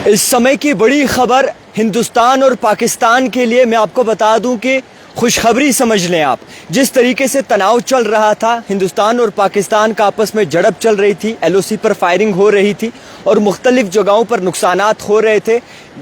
इस समय की बड़ी खबर हिंदुस्तान और पाकिस्तान के लिए मैं आपको बता दूं कि खुशखबरी समझ लें आप। जिस तरीके से तनाव चल रहा था, हिंदुस्तान और पाकिस्तान का आपस में झड़प चल रही थी, एलओसी पर फायरिंग हो रही थी और मुख्तलिफ जगहों पर नुकसानात हो रहे थे,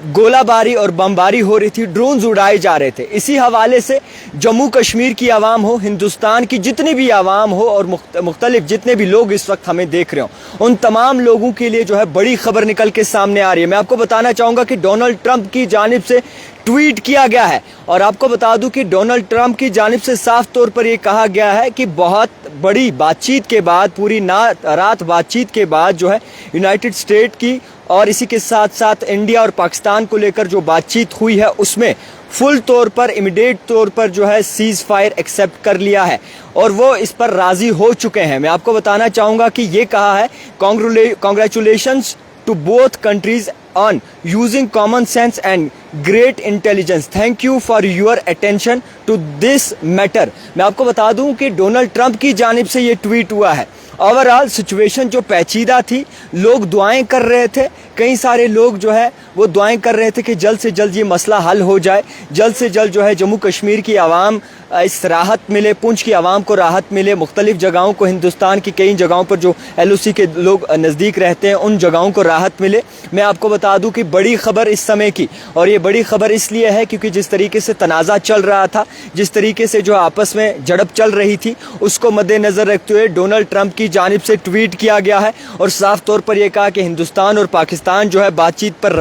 गोलाबारी और बमबारी हो रही थी, ड्रोन्स उड़ाए जा रहे थे। इसी हवाले से जम्मू कश्मीर की आवाम हो, हिंदुस्तान की जितनी भी आवाम हो और मुख्तलिफ जितने भी लोग इस वक्त हमें देख रहे हो, उन तमाम लोगों के लिए जो है बड़ी खबर निकल के सामने आ रही है। मैं आपको बताना चाहूँगा कि डोनाल्ड ट्रंप की जानिब से ट्वीट किया गया है और आपको बता दूं कि डोनाल्ड ट्रंप की जानिब से साफ तौर पर यह कहा गया है कि बहुत बड़ी बातचीत के बाद, पूरी रात बातचीत के बाद जो है यूनाइटेड स्टेट की और इसी के साथ साथ इंडिया और पाकिस्तान को लेकर जो बातचीत हुई है उसमें फुल तौर पर, इमीडिएट तौर पर जो है सीज फायर एक्सेप्ट कर लिया है और वो इस पर राजी हो चुके हैं। मैं आपको बताना चाहूँगा कि ये कहा है, congratulations to both countries on using common sense and great intelligence. Thank you for your attention to this matter. मैं आपको बता दूं कि डोनाल्ड ट्रंप की जानिब से ये ट्वीट हुआ है। ओवरऑल सिचुएशन जो पेचीदा थी, लोग दुआएं कर रहे थे, कई सारे लोग जो है वो दुआएं कर रहे थे कि जल्द से जल्द ये मसला हल हो जाए, जल्द से जल्द जो है जम्मू कश्मीर की आवाम इस राहत मिले, पुंछ की आवाम को राहत मिले, मुख्तलिफ जगहों को, हिंदुस्तान की कई जगहों पर जो एलओसी के लोग नज़दीक रहते हैं उन जगहों को राहत मिले। मैं आपको बता दूं कि बड़ी खबर इस समय की, और ये बड़ी खबर इसलिए है क्योंकि जिस तरीके से तनाज़ा चल रहा था, जिस तरीके से जो आपस में झड़प चल रही थी, उसको मद्देनज़र रखते हुए डोनाल्ड ट्रंप की जानिब से ट्वीट किया गया है और साफ तौर पर यह कहा कि हिंदुस्तान और पाकिस्तान जो है बातचीत पर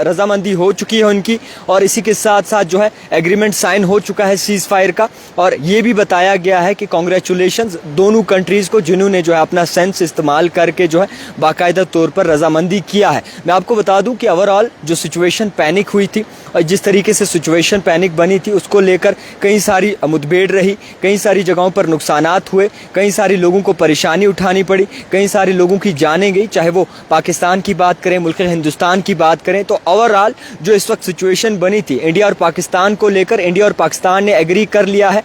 रजामंदी हो चुकी है उनकी, और इसी के साथ साथ जो है एग्रीमेंट साइन हो चुका है सीज फायर का। और ये भी बताया गया है कि कांग्रेचुलेशंस दोनों कंट्रीज को जिन्होंने जो है अपना सेंस इस्तेमाल करके जो है बाकायदा तौर पर रजामंदी किया है। मैं आपको बता दूं कि ओवरऑल जो सिचुएशन पैनिक हुई थी और जिस तरीके से सिचुएशन पैनिक बनी थी उसको लेकर कई सारी मुठभेड़ रही, कई सारी जगहों पर नुकसानात हुए, कई सारे लोगों को परेशानी उठानी पड़ी, कई सारे लोगों की जानें गई, चाहे वो पाकिस्तान की बात करें, मुल्क हिंदुस्तान की बात करें। तो ओवरऑल जो इस वक्त सिचुएशन बनी थी इंडिया और पाकिस्तान को लेकर, इंडिया और पाकिस्तान ने एग्री कर लिया है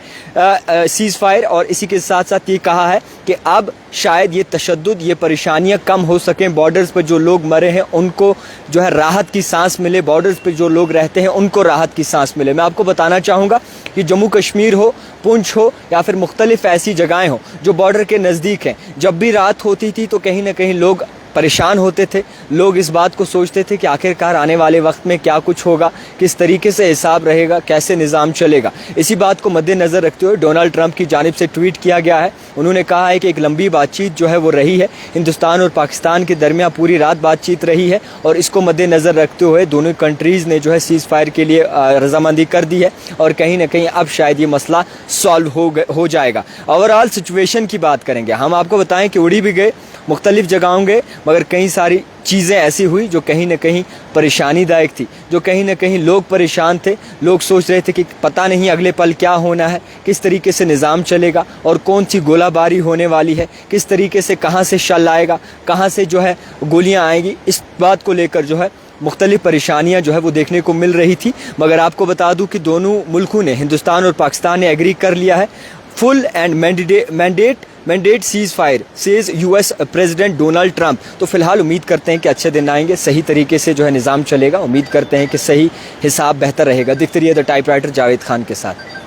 सीज फायर, और इसी के साथ साथ ये कहा है कि अब शायद ये तशद्दुद, ये परेशानियां कम हो सकें, बॉर्डर्स पर जो लोग मरे हैं उनको जो है राहत की सांस मिले, बॉर्डर्स पर जो लोग रहते हैं उनको राहत की सांस मिले। मैं आपको बताना चाहूँगा कि जम्मू कश्मीर हो, पुंछ हो या फिर मुख्तलिफ ऐसी जगहें हो जो बॉर्डर के नज़दीक हैं, जब भी रात होती थी तो कहीं ना कहीं लोग परेशान होते थे, लोग इस बात को सोचते थे कि आखिरकार आने वाले वक्त में क्या कुछ होगा, किस तरीके से हिसाब रहेगा, कैसे निज़ाम चलेगा। इसी बात को मद्देनज़र रखते हुए डोनाल्ड ट्रंप की जानिब से ट्वीट किया गया है। उन्होंने कहा है कि एक लंबी बातचीत जो है वो रही है, हिंदुस्तान और पाकिस्तान के दरमियान पूरी रात बातचीत रही है और इसको मद्देनज़र रखते हुए दोनों कंट्रीज़ ने जो है सीज़ फायर के लिए रजामंदी कर दी है और कहीं ना कहीं अब शायद ये मसला सॉल्व हो जाएगा। ओवरऑल सिचुएशन की बात करेंगे, हम आपको बताएं कि उड़ी भी गए, मुख्तलिफ जगहों गए, मगर कई सारी चीज़ें ऐसी हुई जो कहीं ना कहीं परेशानीदायक थी, जो कहीं ना कहीं लोग परेशान थे, लोग सोच रहे थे कि पता नहीं अगले पल क्या होना है, किस तरीके से निज़ाम चलेगा और कौन सी गोलाबारी होने वाली है, किस तरीके से कहाँ से शल आएगा, कहाँ से जो है गोलियाँ आएंगी। इस बात को लेकर जो है मुख्तलिफ परेशानियां जो है वो देखने को मिल रही थी, मगर आपको बता दूं कि दोनों मुल्कों ने, हिंदुस्तान और पाकिस्तान ने एग्री कर लिया है full and mandate cease fire, says US president Donald Trump. तो फिलहाल उम्मीद करते हैं कि अच्छे दिन आएंगे, सही तरीके से जो है निज़ाम चलेगा, उम्मीद करते हैं कि सही हिसाब बेहतर रहेगा। दिखते रहिए द टाइपराइटर जावेद खान के साथ।